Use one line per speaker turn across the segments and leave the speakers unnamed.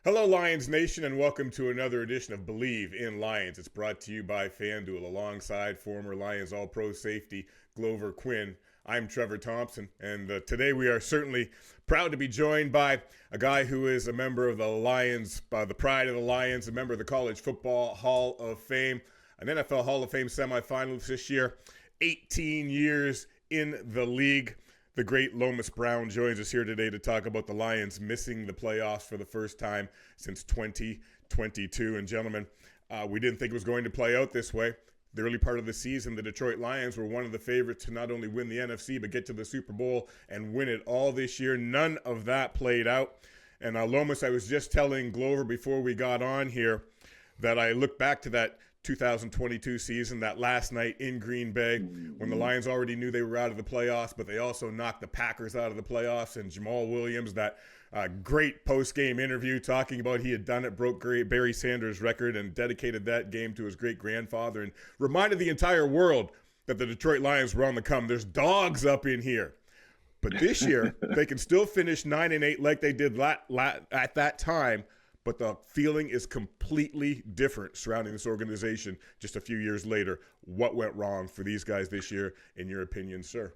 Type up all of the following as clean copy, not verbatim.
Hello, Lions Nation, and welcome to another edition of Believe in Lions. It's brought to you by FanDuel alongside former Lions All-Pro safety Glover Quinn. I'm Trevor Thompson, and today we are certainly proud to be joined by a guy who is a member of the Lions, the pride of the Lions, a member of the College Football Hall of Fame, an NFL Hall of Fame semifinalist this year, 18 years in the league. The great Lomas Brown joins us here today to talk about the Lions missing the playoffs for the first time since 2022. And gentlemen, we didn't think it was going to play out this way. The early part of the season, the Detroit Lions were one of the favorites to not only win the NFC, but get to the Super Bowl and win it all this year. None of that played out. And Lomas, I was just telling Glover before we got on here that I look back to that 2022 season, that last night in Green Bay, when the Lions already knew they were out of the playoffs, but they also knocked the Packers out of the playoffs. And Jamal Williams, that great post-game interview talking about he had done it, broke Barry Sanders' record and dedicated that game to his great-grandfather and reminded the entire world that the Detroit Lions were on the come. There's dogs up in here. But this year, they can still finish 9-8 like they did at that time, but the feeling is completely different surrounding this organization just a few years later. What went wrong for these guys this year, in your opinion, sir?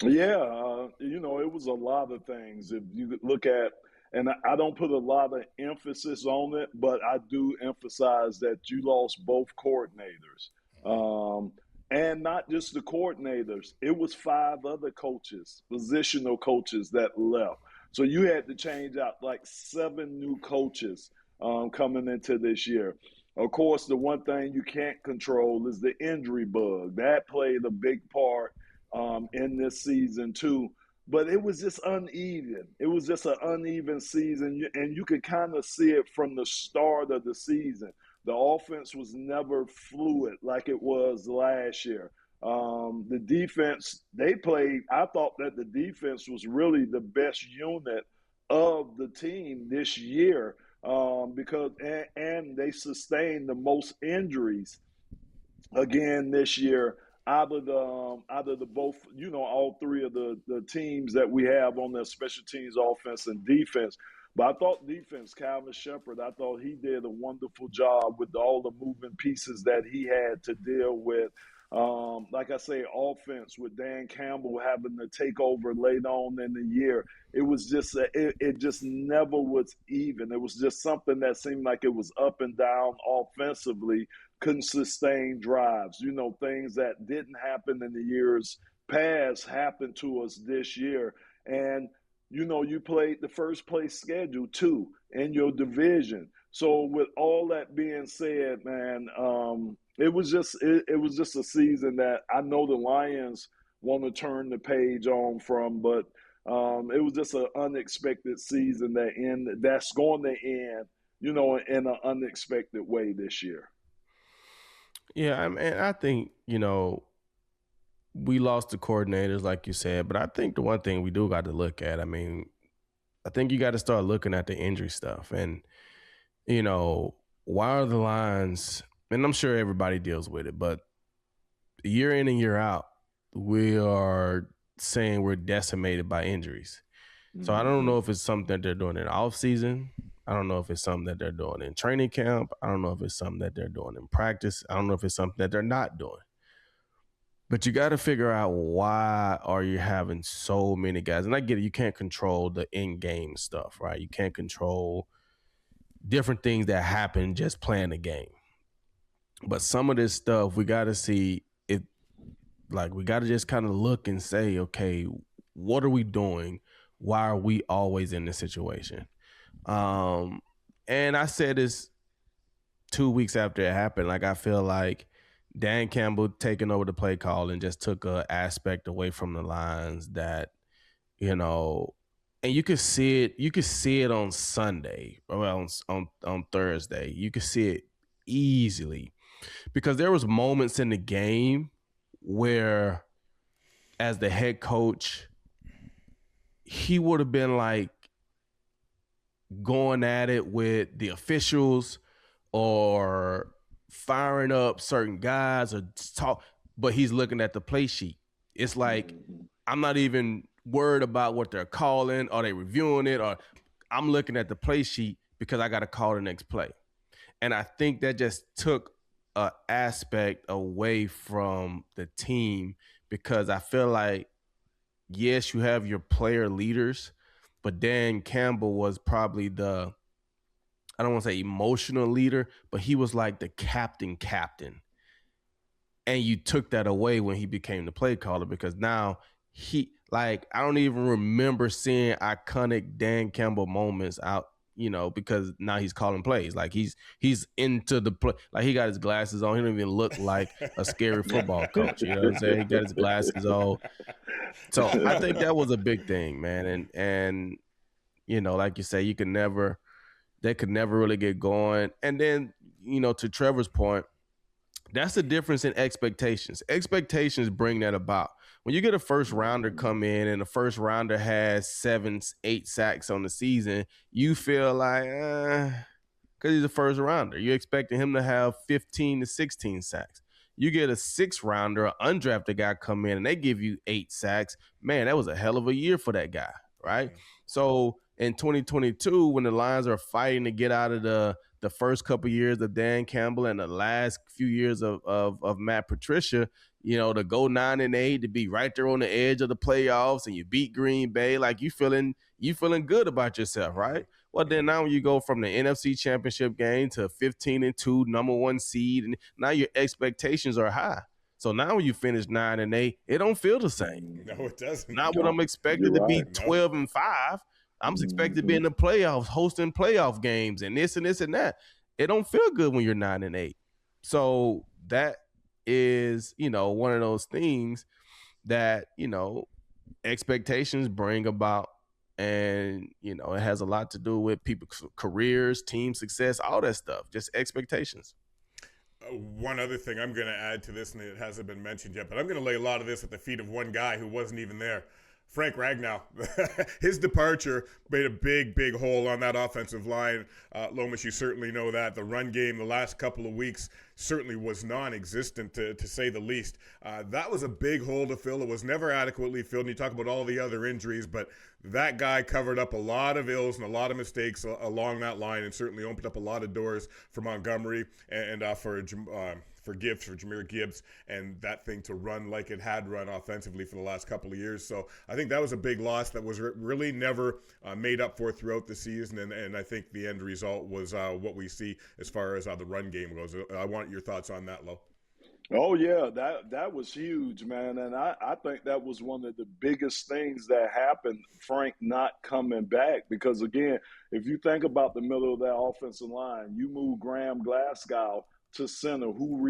Yeah, it was a lot of things. If you look at, and I don't put a lot of emphasis on it, but I do emphasize that you lost both coordinators. And not just the coordinators. It was 5 other coaches, positional coaches that left. So you had to change out like 7 new coaches coming into this year. Of course, the one thing you can't control is the injury bug. That played a big part in this season too. But it was just uneven. It was just an uneven season, and you could kind of see it from the start of the season. The offense was never fluid like it was last year. The defense, they played, I thought that the defense was really the best unit of the team this year because they sustained the most injuries again this year out of the both, all 3 of the teams that we have on the special teams, offense and defense. But I thought defense, Calvin Shepard, I thought he did a wonderful job with all the moving pieces that he had to deal with. Like I say, offense with Dan Campbell having to take over late on in the year. It was just, it just never was even. It was just something that seemed like it was up and down offensively, couldn't sustain drives. Things that didn't happen in the years past happened to us this year. And you played the first place schedule too in your division. So with all that being said, man, it was just a season that I know the Lions want to turn the page on from, but it was just an unexpected season that's going to end, in an unexpected way this year.
Yeah, I think, we lost the coordinators, like you said, but I think the one thing we do got to look at, I think you got to start looking at the injury stuff. And, why are the Lions, and I'm sure everybody deals with it, but year in and year out, we are saying we're decimated by injuries. Mm-hmm. So I don't know if it's something that they're doing in off season. I don't know if it's something that they're doing in training camp. I don't know if it's something that they're doing in practice. I don't know if it's something that they're not doing. But you got to figure out, why are you having so many guys? And I get it. You can't control the in-game stuff, right? You can't control different things that happen just playing the game. But some of this stuff, we got to see it. Like, we got to just kind of look and say, okay, what are we doing? Why are we always in this situation? And I said this 2 weeks after it happened. Like, I feel like Dan Campbell taking over the play call and just took an aspect away from the Lions that, and you could see it. You could see it on Sunday or on Thursday. You could see it easily because there was moments in the game where, as the head coach, he would have been like going at it with the officials or firing up certain guys or talk, but he's looking at the play sheet. It's like, I'm not even worried about what they're calling. Are they reviewing it? Or I'm looking at the play sheet because I got to call the next play. And I think that just took an aspect away from the team, because I feel like, yes, you have your player leaders, but Dan Campbell was probably I don't want to say emotional leader, but he was like the captain. And you took that away when he became the play caller, because now I don't even remember seeing iconic Dan Campbell moments out, because now he's calling plays. Like he's into the play. Like he got his glasses on. He don't even look like a scary football coach. You know what I'm saying? He got his glasses on. So I think that was a big thing, man. And like you say, they could never really get going. And then, to Trevor's point, that's the difference in expectations. Expectations bring that about. When you get a first rounder come in and the first rounder has 7-8 sacks on the season, you feel like, because he's a first rounder, you're expecting him to have 15 to 16 sacks. You get a 6th rounder, an undrafted guy come in and they give you 8 sacks. Man, that was a hell of a year for that guy, right? So in 2022, when the Lions are fighting to get out of the first couple of years of Dan Campbell and the last few years of Matt Patricia, to go 9-8, to be right there on the edge of the playoffs, and you beat Green Bay, like you feeling good about yourself, right? Well, then now when you go from the NFC Championship game to 15-2, number 1 seed, and now your expectations are high. So now when you finish 9-8, it don't feel the same.
No, it doesn't.
Not what I'm expected to be 12-5. I'm expected to be in the playoffs, hosting playoff games and this and this and that. It don't feel good when you're 9-8. So that is, one of those things that, expectations bring about. And, it has a lot to do with people's careers, team success, all that stuff, just expectations.
One other thing I'm going to add to this, and it hasn't been mentioned yet, but I'm going to lay a lot of this at the feet of one guy who wasn't even there. Frank Ragnow. His departure made a big hole on that offensive line. Lomas, you certainly know that. The run game the last couple of weeks certainly was non-existent, to say the least. That was a big hole to fill. It was never adequately filled. And you talk about all the other injuries, but that guy covered up a lot of ills and a lot of mistakes along that line, and certainly opened up a lot of doors for Montgomery and for Jahmyr Gibbs, and that thing to run like it had run offensively for the last couple of years. So I think that was a big loss that was really never made up for throughout the season, and I think the end result was what we see as far as the run game goes. I want your thoughts on that, Lo.
Oh yeah, that was huge, man, and I think that was one of the biggest things that happened. Frank not coming back, because again, if you think about the middle of that offensive line, you move Graham Glasgow to center, who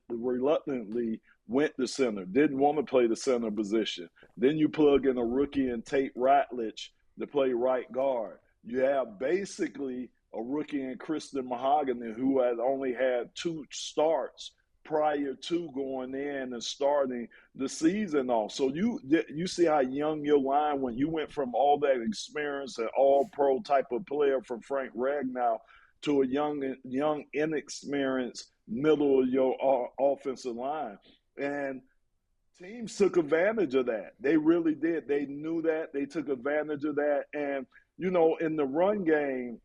reluctantly went to center, didn't want to play the center position. Then you plug in a rookie in Tate Ratledge to play right guard. You have basically a rookie in Kristen Mahogany, who had only had 2 starts prior to going in and starting the season off. So you see how young your line went. You went from all that experience and all-pro type of player from Frank Ragnow to a young, inexperienced middle of your offensive line. And teams took advantage of that. They really did. They knew that. They took advantage of that. And, in the run game,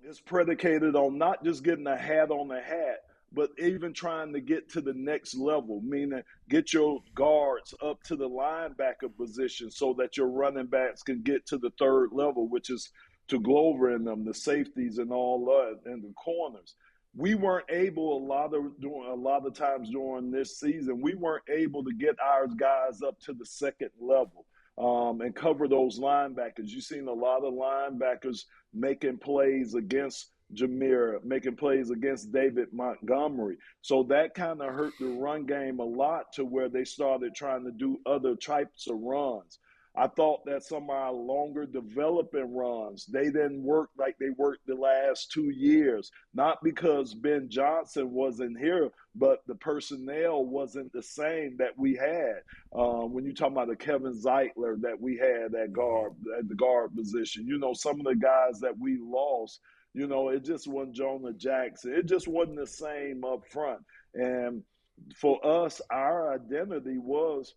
it's predicated on not just getting a hat on the hat, but even trying to get to the next level, meaning get your guards up to the linebacker position so that your running backs can get to the 3rd level, which is to Glover and them, the safeties and all that, and the corners. We weren't able a lot of times during this season, we weren't able to get our guys up to the 2nd level and cover those linebackers. You've seen a lot of linebackers making plays against Jahmyr, making plays against David Montgomery. So that kind of hurt the run game a lot, to where they started trying to do other types of runs. I thought that some of our longer developing runs, they didn't work like they worked the last 2 years. Not because Ben Johnson wasn't here, but the personnel wasn't the same that we had. When you talk about the Kevin Zeitler that we had at the guard position, some of the guys that we lost, it just wasn't Jonah Jackson. It just wasn't the same up front. And for us, our identity was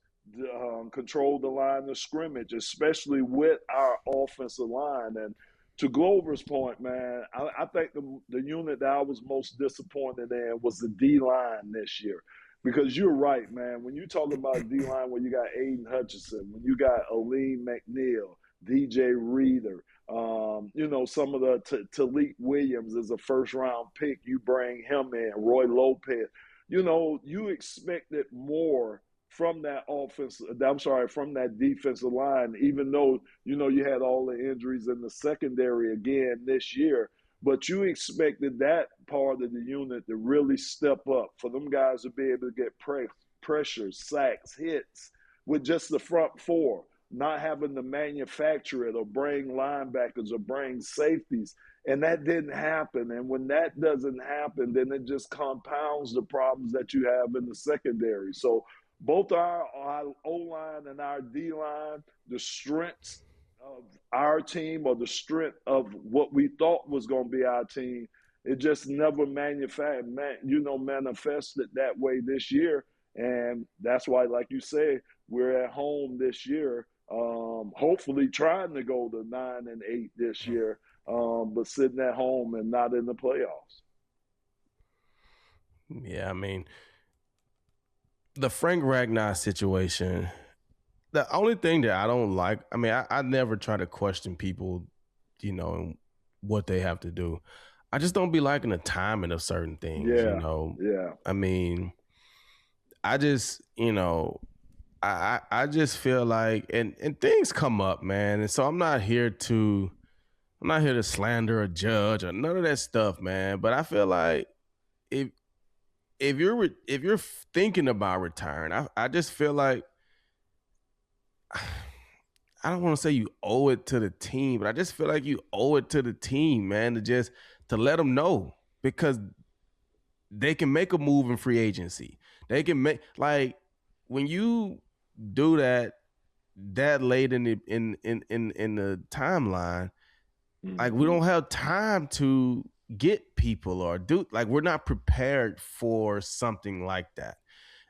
control the line of scrimmage, especially with our offensive line. And to Glover's point, man, I think the unit that I was most disappointed in was the D line this year. Because you're right, man. When you talk about D line, when you got Aiden Hutchinson, when you got Aleem McNeil, DJ Reader, some of the Talik Williams is a first round pick. You bring him in, Roy Lopez. You expected more from that from that defensive line, even though, you had all the injuries in the secondary again this year. But you expected that part of the unit to really step up, for them guys to be able to get pressure, sacks, hits with just the front four, not having to manufacture it or bring linebackers or bring safeties. And that didn't happen. And when that doesn't happen, then it just compounds the problems that you have in the secondary. So both our O-line and our D-line, the strengths of our team, or the strength of what we thought was going to be our team, it just never manifested that way this year. And that's why, like you say, we're at home this year, hopefully trying to go to 9-8 this year, but sitting at home and not in the playoffs.
Yeah, I mean, the Frank Ragnow situation, the only thing that I don't like, I mean, I never try to question people, and what they have to do. I just don't be liking the timing of certain things,
Yeah.
I mean, I just, I just feel like, and things come up, man. And so I'm not here to slander a judge or none of that stuff, man. But I feel like if you're thinking about retiring, I just feel like, I don't want to say you owe it to the team, but I just feel like you owe it to the team, man, to let them know, because they can make a move in free agency. They can make, like, when you do that late in the timeline, like, we don't have time to get people or do, like, we're not prepared for something like that.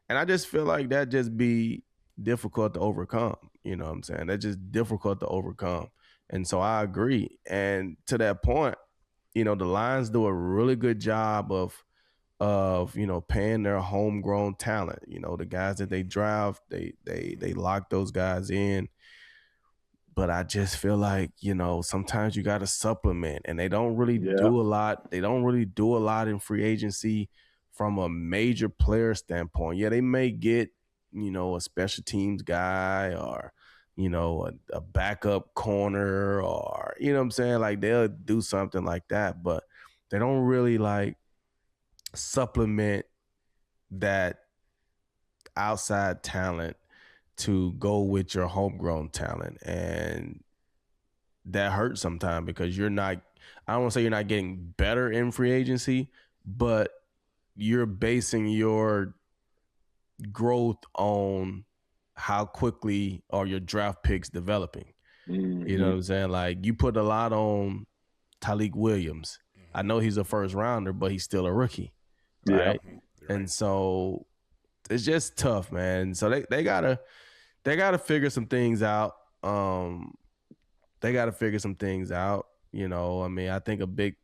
And I just feel like that just be difficult to overcome. You know what I'm saying? That's just difficult to overcome. And so I agree. And to that point, the Lions do a really good job of paying their homegrown talent. The guys that they draft, they lock those guys in. But I just feel like, sometimes you got to supplement, and they don't really do a lot. They don't really do a lot in free agency from a major player standpoint. Yeah, they may get, a special teams guy, or, a backup corner, or, what I'm saying? Like, they'll do something like that, but they don't really, like, supplement that outside talent to go with your homegrown talent. And that hurts sometimes, because you're not, I don't want to say you're not getting better in free agency, but you're basing your growth on how quickly are your draft picks developing.
Mm-hmm.
You know what I'm saying? Like, you put a lot on Talik Williams. I know he's a first rounder, but he's still a rookie, right?
Yeah.
And so it's just tough, man. So they gotta figure some things out. They gotta figure some things out. I mean, I think a big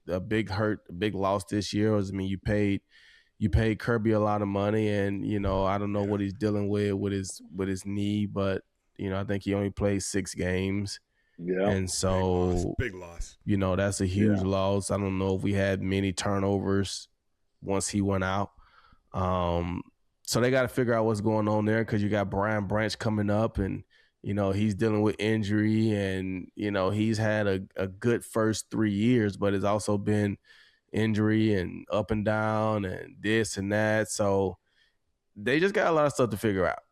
loss this year was, I mean, you paid Kirby a lot of money, and I don't know what he's dealing with his knee, but I think he only played 6 games.
Yeah.
And so
big loss.
That's a huge loss. I don't know if we had many turnovers once he went out. So they got to figure out what's going on there, because you got Brian Branch coming up, and he's dealing with injury, and he's had a good first 3 years, but it's also been injury and up and down and this and that. So they just got a lot of stuff to figure out.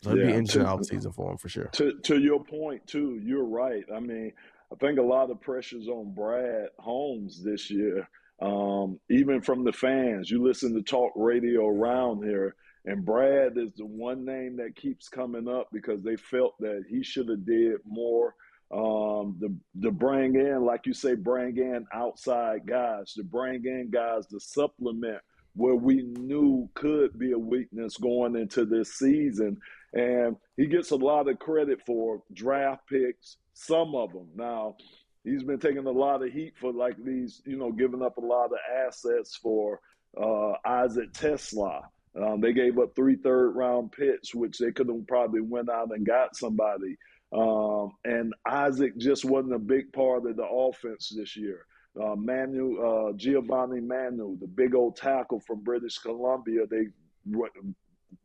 So it'd be interesting off season for him, for sure.
To your point too, you're right. I mean, I think a lot of pressure's on Brad Holmes this year. Even from the fans, you listen to talk radio around here, and Brad is the one name that keeps coming up, because they felt that he should have did more. To bring in, like you say, bring in outside guys, to bring in guys to supplement where we knew could be a weakness going into this season. And he gets a lot of credit for draft picks, some of them. Now, he's been taking a lot of heat for like these, giving up a lot of assets for Isaac Tesla. They gave up 3 third-round picks, which they could have probably went out and got somebody. And Isaac just wasn't a big part of the offense this year. Giovanni Manu, the big old tackle from British Columbia, they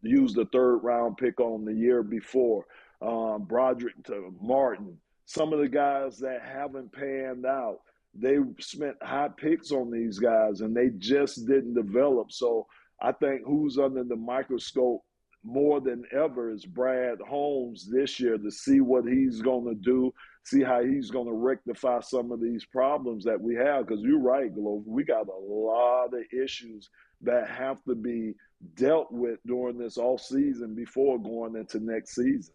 used a 3rd-round pick on the year before. Broderick Martin, some of the guys that haven't panned out, they spent high picks on these guys, and they just didn't develop. So I think who's under the microscope more than ever is Brad Holmes this year, to see what he's going to do, see how he's going to rectify some of these problems that we have. Because you're right, Glover, we got a lot of issues that have to be dealt with during this off season before going into next season.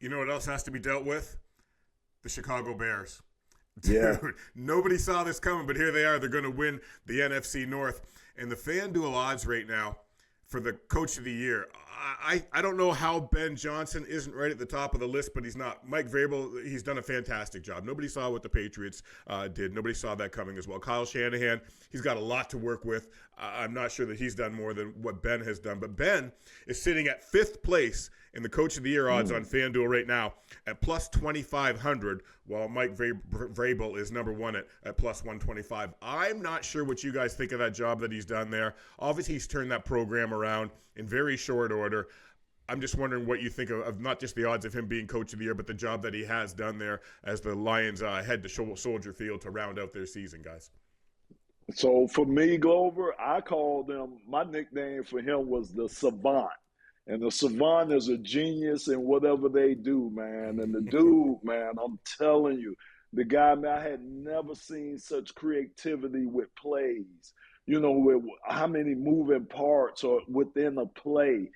You know what else has to be dealt with? The Chicago Bears.
Dude,
nobody saw this coming, but here they are. They're going to win the NFC North. And the FanDuel odds right now for the coach of the year, I don't know how Ben Johnson isn't right at the top of the list, but he's not. Mike Vrabel, he's done a fantastic job. Nobody saw what the Patriots did. Nobody saw that coming as well. Kyle Shanahan, he's got a lot to work with. I'm not sure that he's done more than what Ben has done. But Ben is sitting at 5th place in the Coach of the Year odds on FanDuel right now at plus 2,500, while Mike Vrabel is number 1 at plus 125. I'm not sure what you guys think of that job that he's done there. Obviously, he's turned that program around in very short order. I'm just wondering what you think of not just the odds of him being Coach of the Year, but the job that he has done there as the Lions head to Soldier Field to round out their season, guys.
So for me, Glover, I called him, my nickname for him was the Savant. And the Savant is a genius in whatever they do, man. And the dude, man, I'm telling you, the guy, man, I had never seen such creativity with plays. With how many moving parts are within a play,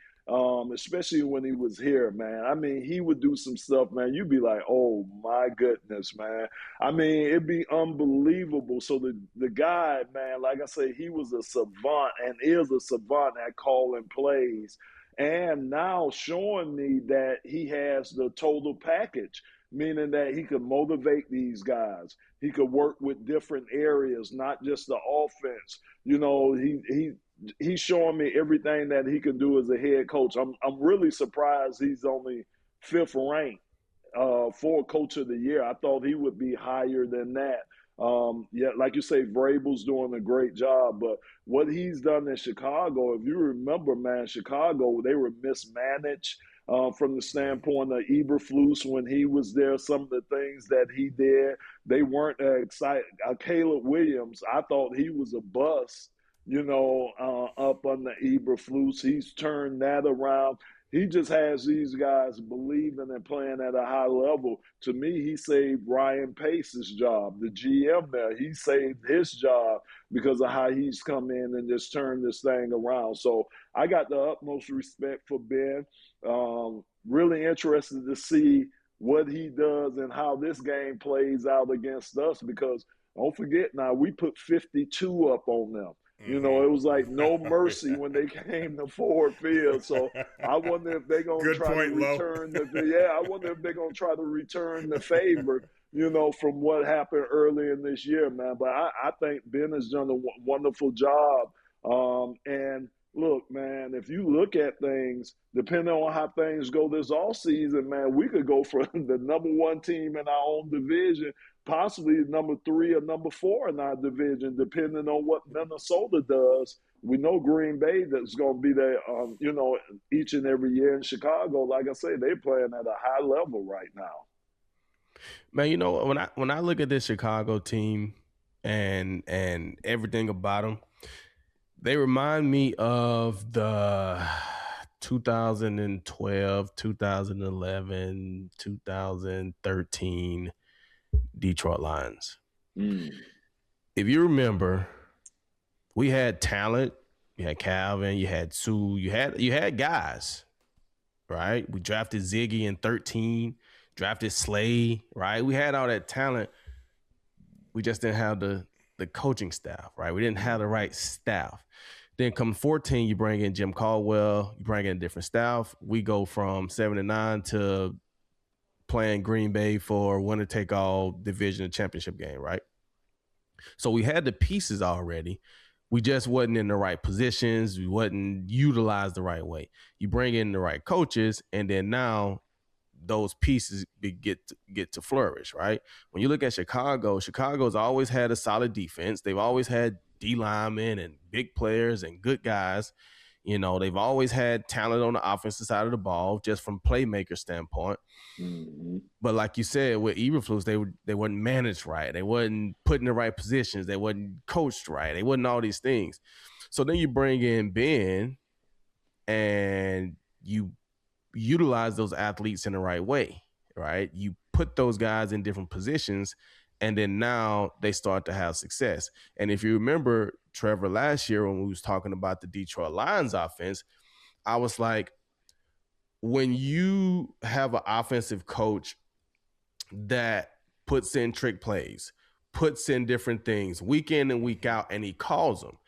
especially when he was here, man. I mean, he would do some stuff, man. You'd be like, oh, my goodness, man. I mean, it'd be unbelievable. So the guy, man, like I say, he was a savant and is a savant at calling plays. And now showing me that he has the total package, meaning that he could motivate these guys. He could work with different areas, not just the offense. He's showing me everything that he can do as a head coach. I'm really surprised he's only 5th ranked for Coach of the Year. I thought he would be higher than that. Like you say, Vrabel's doing a great job, but what he's done in Chicago, if you remember, man, Chicago, they were mismanaged from the standpoint of Eberflus when he was there. Some of the things that he did, they weren't excited. Caleb Williams, I thought he was a bust, up under Eberflus. He's turned that around. He just has these guys believing and playing at a high level. To me, he saved Ryan Pace's job, the GM there. He saved his job because of how he's come in and just turned this thing around. So I got the utmost respect for Ben. Really interested to see what he does and how this game plays out against us, because don't forget now, we put 52 up on them. It was like no mercy when they came to Ford Field. So I wonder if they're going to try to return I wonder if they're going to try to return the favor, from what happened early in this year, man. But I think Ben has done a wonderful job. And look, man, if you look at things, depending on how things go this offseason, man, we could go for the number 1 team in our own division, possibly number 3 or number 4 in our division, depending on what Minnesota does. We know Green Bay that's going to be there, each and every year. In Chicago, like I say, they're playing at a high level right now.
Man, when I look at this Chicago team and everything about them, they remind me of the 2012, 2011, 2013 Detroit Lions. If you remember, we had talent. You had Calvin, you had Sue, you had guys, right? We drafted Ziggy in 2013, drafted Slay, right? We had all that talent. We just didn't have the coaching staff, right? We didn't have the right staff. Then come 14, you bring in Jim Caldwell, you bring in a different staff. We go from 7-9 to playing Green Bay for winner-take-all division and championship game, right? So we had the pieces already. We just wasn't in the right positions. We wasn't utilized the right way. You bring in the right coaches, and then now those pieces get to flourish, right? When you look at Chicago's always had a solid defense. They've always had D linemen and big players and good guys. You know, they've always had talent on the offensive side of the ball, just from playmaker standpoint.
Mm-hmm.
But like you said, with Eberflus, they weren't managed right. They wasn't put in the right positions. They wasn't coached right. They wasn't all these things. So then you bring in Ben, and you utilize those athletes in the right way, right? You put those guys in different positions, and then now they start to have success. And if you remember, Trevor, last year when we was talking about the Detroit Lions offense, I was like, when you have an offensive coach that puts in trick plays, puts in different things week in and week out, and he calls them,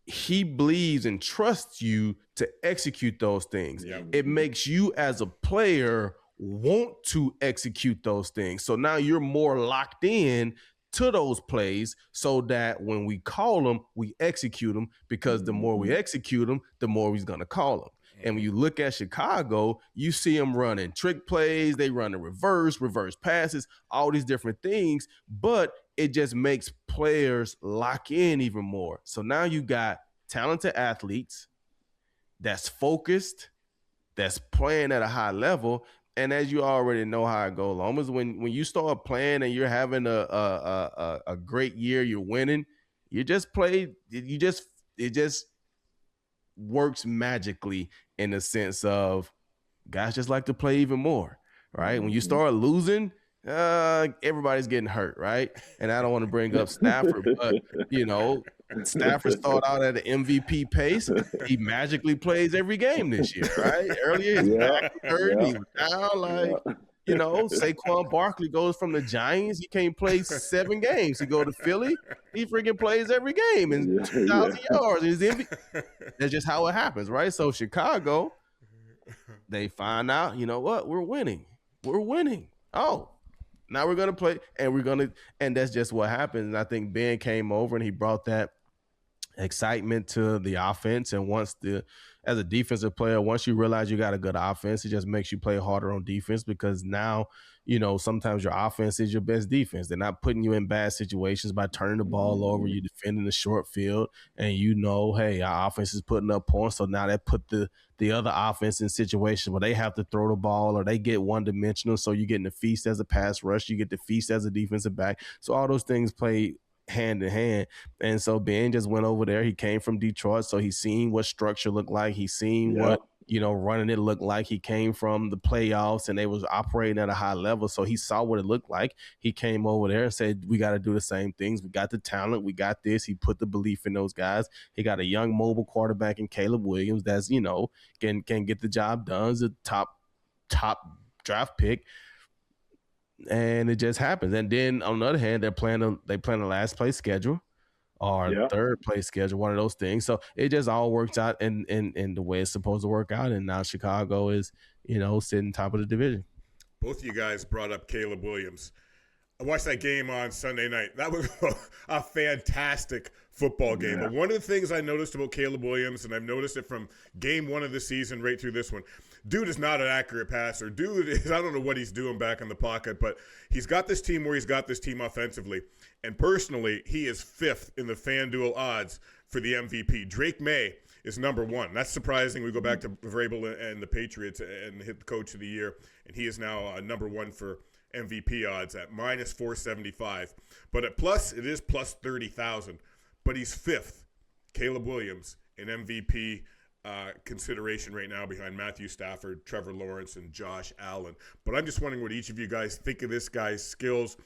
he believes and trusts you to execute those things.
Yep.
It makes you as a player want to execute those things. So now you're more locked in to those plays, so that when we call them, we execute them, because the more we execute them, the more he's going to call them. And when you look at Chicago, you see them running trick plays, they run a reverse passes, all these different things, but it just makes players lock in even more. So now you got talented athletes that's focused, that's playing at a high level. And as you already know how it goes, Lomas, when you start playing and you're having a great year, you're winning, it just works magically, in the sense of guys just like to play even more, right? When you start losing, everybody's getting hurt, right? And I don't want to bring up Stafford, but Stafford started out at an MVP pace. He magically plays every game this year, right? Earlier his back was hurt, he was down, Saquon Barkley goes from the Giants. He can't play 7 games. He go to Philly. He freaking plays every game and 2,000 yards. That's just how it happens, right? So Chicago, they find out, you know what? We're winning. Oh, now we're going to play, and that's just what happens. And I think Ben came over and he brought that excitement to the offense. And as a defensive player, once you realize you got a good offense, it just makes you play harder on defense, because now, sometimes your offense is your best defense. They're not putting you in bad situations by turning the ball over. You're defending the short field, and hey, our offense is putting up points. So now that put the other offense in situations where they have to throw the ball or they get one-dimensional. So you're getting the feast as a pass rush. You get the feast as a defensive back. So all those things play hand in hand. And so Ben just went over there. He came from Detroit, so he's seen what structure looked like. He's seen what running it looked like. He came from the playoffs and they was operating at a high level, so he saw what it looked like. He came over there and said, we got to do the same things. We got the talent, we got this. He put the belief in those guys. He got a young mobile quarterback in Caleb Williams that's can get the job done. He's a top draft pick. And it just happens. And then on the other hand, they plan a last place schedule or third place schedule, one of those things. So it just all works out in the way it's supposed to work out. And now Chicago is, sitting top of the division.
Both of you guys brought up Caleb Williams. I watched that game on Sunday night. That was a fantastic football game. But one of the things I noticed about Caleb Williams, and I've noticed it from game 1 of the season right through this one, dude is not an accurate passer. Dude is, I don't know what he's doing back in the pocket, but he's got this team where he's got this team offensively. And personally, he is 5th in the FanDuel odds for the MVP. Drake May is number 1. That's surprising. We go back to Vrabel and the Patriots and hit the coach of the year, and he is now number 1 for MVP odds at minus 475. But at plus, it is plus 30,000. But he's 5th, Caleb Williams, in MVP consideration right now behind Matthew Stafford, Trevor Lawrence, and Josh Allen. But I'm just wondering what each of you guys think of this guy's skills,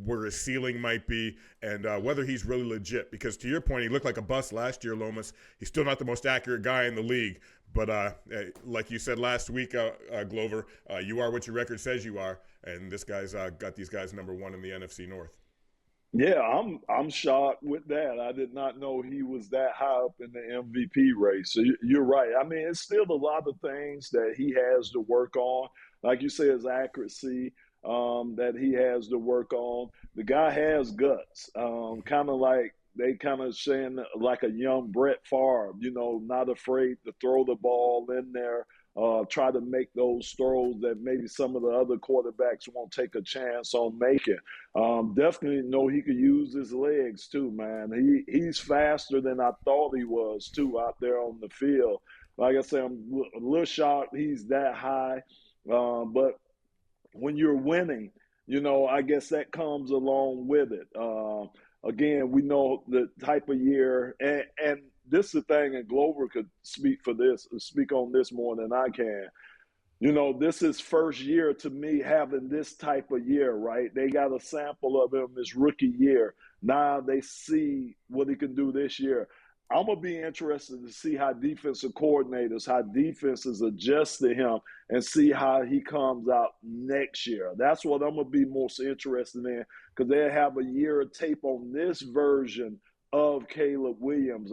where his ceiling might be, and whether he's really legit. Because to your point, he looked like a bust last year, Lomas. He's still not the most accurate guy in the league. But like you said last week, Glover, you are what your record says you are. And this guy's got these guys number 1 in the NFC North.
Yeah, I'm shocked with that. I did not know he was that high up in the MVP race. So you're right. I mean, it's still a lot of things that he has to work on. Like you say, his accuracy that he has to work on. The guy has guts. Kind of like they kind of saying like a young Brett Favre. Not afraid to throw the ball in there. Try to make those throws that maybe some of the other quarterbacks won't take a chance on making. Definitely know he could use his legs too, man. He's faster than I thought he was too out there on the field. Like I said, I'm a little shocked he's that high. But when you're winning, I guess that comes along with it. Again, we know the type of year, and this is the thing, and Glover could speak on this more than I can. This is first year to me having this type of year, right? They got a sample of him his rookie year. Now they see what he can do this year. I'm going to be interested to see how defensive coordinators, how defenses adjust to him and see how he comes out next year. That's what I'm going to be most interested in because they have a year of tape on this version of Caleb Williams.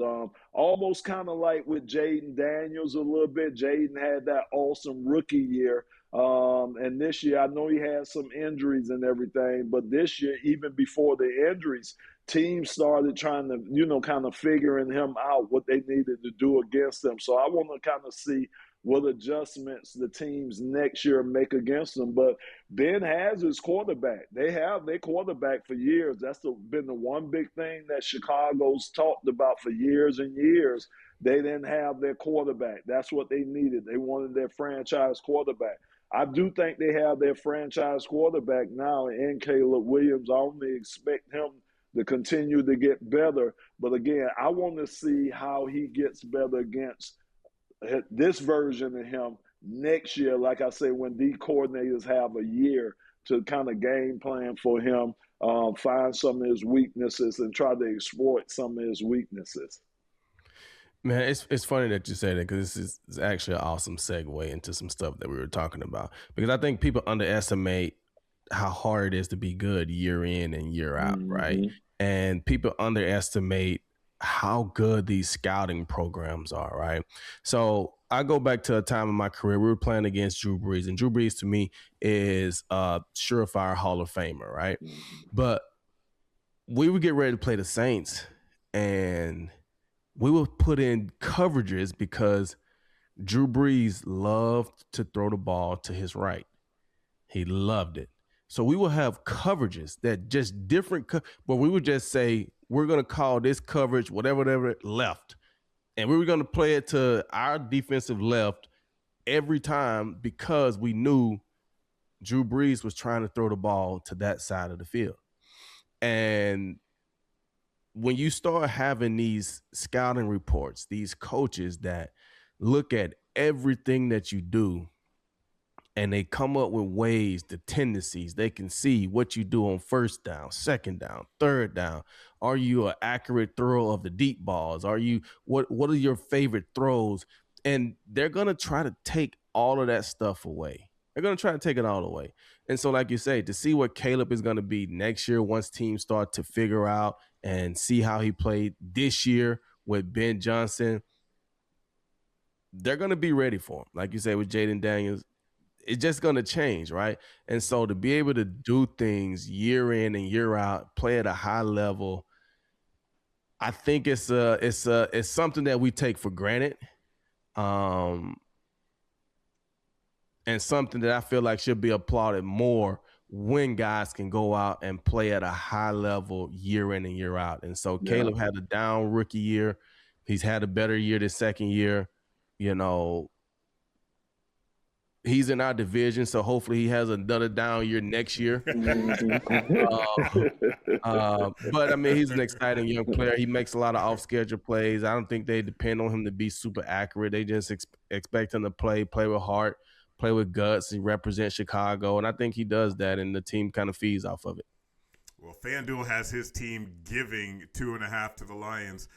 Almost kind of like with Jaden Daniels a little bit. Jaden had that awesome rookie year. And this year, I know he had some injuries and everything, but this year, even before the injuries, teams started trying to, kind of figuring him out what they needed to do against him. So I want to kind of see what adjustments the teams next year make against them. But Ben has his quarterback. They have their quarterback for years. That's been the one big thing that Chicago's talked about for years and years. They didn't have their quarterback. That's what they needed. They wanted their franchise quarterback. I do think they have their franchise quarterback now in Caleb Williams. I only expect him to continue to get better. But again, I want to see how he gets better against this version of him next year. Like I say, when the coordinators have a year to kind of game plan for him, find some of his weaknesses and try to exploit some of his weaknesses.
Man, it's funny that you say that because this is actually an awesome segue into some stuff that we were talking about. Because I think people underestimate how hard it is to be good year in and year out, right? And people underestimate how good these scouting programs are, right? So I go back to a time in my career, we were playing against Drew Brees, and Drew Brees to me is a surefire Hall of Famer, right? But we would get ready to play the Saints, and we would put in coverages because Drew Brees loved to throw the ball to his right. He loved it. So we will have coverages that just different, but we would just say, we're going to call this coverage, whatever, left. And we were going to play it to our defensive left every time because we knew Drew Brees was trying to throw the ball to that side of the field. And when you start having these scouting reports, these coaches that look at everything that you do, and they come up with ways, the tendencies, they can see what you do on first down, second down, third down. Are you an accurate throw of the deep balls? Are you, what are your favorite throws? And they're going to try to take all of that stuff away. They're going to try to take it all away. And so, like you say, to see what Caleb is going to be next year once teams start to figure out and see how he played this year with Ben Johnson, they're going to be ready for him. Like you say with Jaden Daniels, it's just going to change, right? And so to be able to do things year in and year out, play at a high level, I think it's something that we take for granted, and something that I feel like should be applauded more when guys can go out and play at a high level year in and year out. And so Caleb had a down rookie year. He's had a better year this second year. He's in our division, so hopefully he has another down year next year. But, I mean, he's an exciting young player. He makes a lot of off-schedule plays. I don't think they depend on him to be super accurate. They just expect him to play with heart, play with guts, and represent Chicago. And I think he does that, and the team kind of feeds off of it.
Well, FanDuel has his team giving 2.5 to the Lions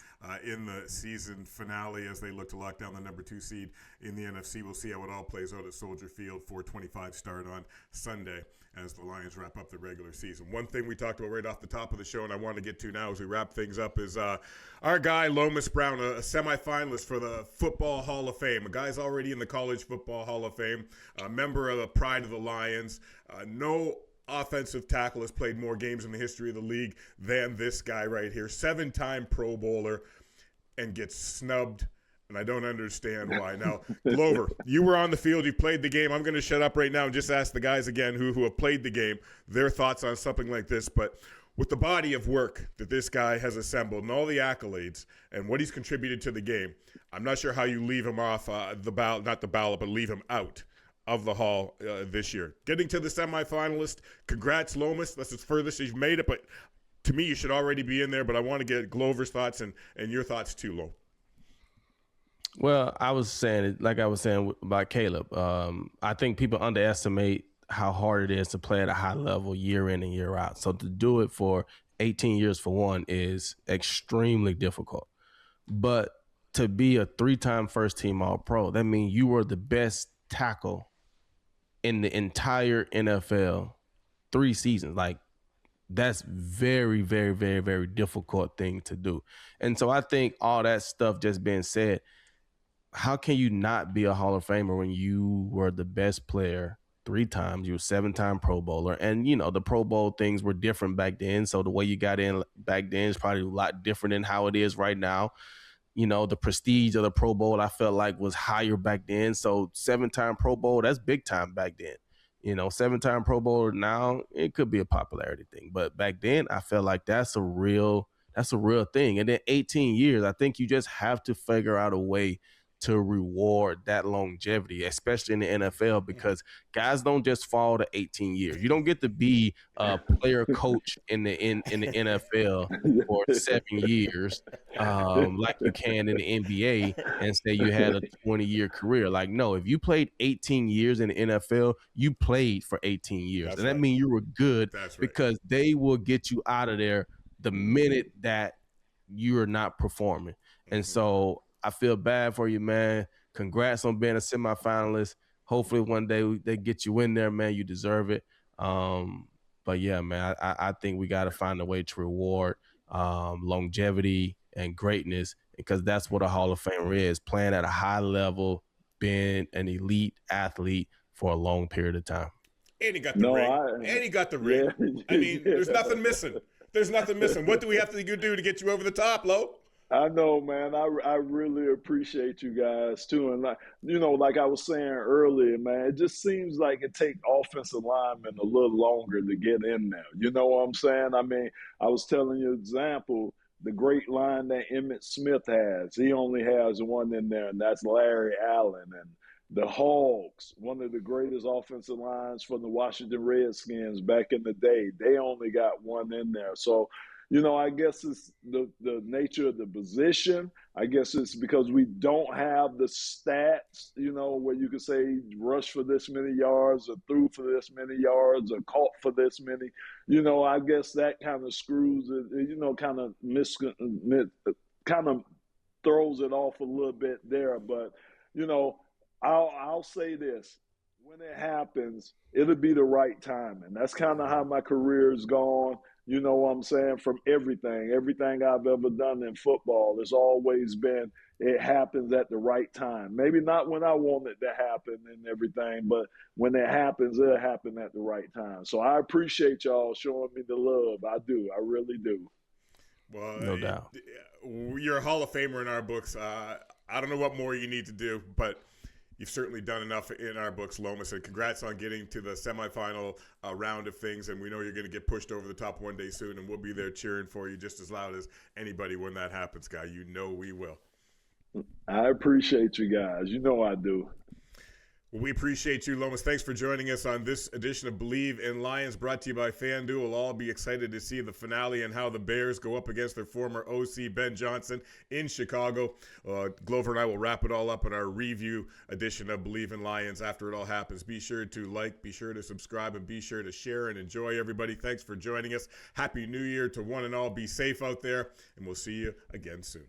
in the season finale as they look to lock down the number 2 seed in the NFC. We'll see how it all plays out at Soldier Field. 4:25 start on Sunday as the Lions wrap up the regular season. One thing we talked about right off the top of the show and I want to get to now as we wrap things up is our guy Lomas Brown, a semifinalist for the Football Hall of Fame. A guy's already in the College Football Hall of Fame, a member of the Pride of the Lions. No offensive tackle has played more games in the history of the league than this guy right here. 7-time Pro Bowler and gets snubbed, and I don't understand why. Now, Glover, you were on the field. You played the game. I'm going to shut up right now and just ask the guys again who have played the game their thoughts on something like this. But with the body of work that this guy has assembled and all the accolades and what he's contributed to the game, I'm not sure how you leave him off the ballot, not the ballot, but leave him out of the Hall this year. Getting to the semifinalist, congrats, Lomas. That's as furthest you've made it, but to me, you should already be in there, but I want to get Glover's thoughts and your thoughts too, Lo.
Well, I was saying about Caleb. I think people underestimate how hard it is to play at a high level year in and year out. So to do it for 18 years for one is extremely difficult. But to be a 3-time first-team All-Pro, that means you were the best tackle in the entire NFL 3 seasons. Like, that's very, very, very, very difficult thing to do. And so I think all that stuff just being said, how can you not be a Hall of Famer when you were the best player 3 times? You were 7-time Pro Bowler. And, you know, the Pro Bowl things were different back then. So the way you got in back then is probably a lot different than how it is right now. You know, the prestige of the Pro Bowl, I felt like, was higher back then. So 7-time Pro Bowl, that's big time back then. You know, 7-time Pro Bowler now, it could be a popularity thing. But back then, I felt like that's a real thing. And then 18 years, I think you just have to figure out a way to reward that longevity, especially in the NFL, because guys don't just fall to 18 years. You don't get to be a player coach in the NFL for 7 years, like you can in the NBA, and say you had a 20-year career. Like, no, if you played 18 years in the NFL, you played for 18 years.
That's
and that
right.
means you were good.
That's right.
Because they will get you out of there the minute that you are not performing. And so I feel bad for you, man. Congrats on being a semifinalist. Hopefully one day they get you in there, man. You deserve it. But yeah, man, I think we got to find a way to reward longevity and greatness, because that's what a Hall of Famer is, playing at a high level, being an elite athlete for a long period of time.
And he got the ring. And he got the ring. Yeah. I mean, there's nothing missing. There's nothing missing. What do we have to do to get you over the top, Lo?
I know, man. I really appreciate you guys too. And like I was saying earlier, man, it just seems like it takes offensive linemen a little longer to get in there. You know what I'm saying? I mean, I was telling you an example, the great line that Emmitt Smith has. He only has one in there, and that's Larry Allen. And the Hogs, one of the greatest offensive lines from the Washington Redskins back in the day, they only got one in there. So, I guess it's the nature of the position. I guess it's because we don't have the stats, where you could say rush for this many yards or threw for this many yards or caught for this many. I guess that kind of screws it, kind of throws it off a little bit there. But, I'll say this. When it happens, it'll be the right time. And that's kind of how my career's gone. You know what I'm saying? From everything I've ever done in football, it's always been, it happens at the right time. Maybe not when I want it to happen and everything, but when it happens, it'll happen at the right time. So I appreciate y'all showing me the love. I do. I really do.
Well,
no doubt.
You're a Hall of Famer in our books. I don't know what more you need to do, but you've certainly done enough in our books, Lomas, and congrats on getting to the semifinal round of things. And we know you're going to get pushed over the top one day soon, and we'll be there cheering for you just as loud as anybody when that happens, guy. You know we will.
I appreciate you guys. You know I do.
Well, we appreciate you, Lomas. Thanks for joining us on this edition of Believe in Lions, brought to you by FanDuel. We'll all be excited to see the finale and how the Bears go up against their former OC, Ben Johnson, in Chicago. Glover and I will wrap it all up in our review edition of Believe in Lions after it all happens. Be sure to like, be sure to subscribe, and be sure to share and enjoy, everybody. Thanks for joining us. Happy New Year to one and all. Be safe out there, and we'll see you again soon.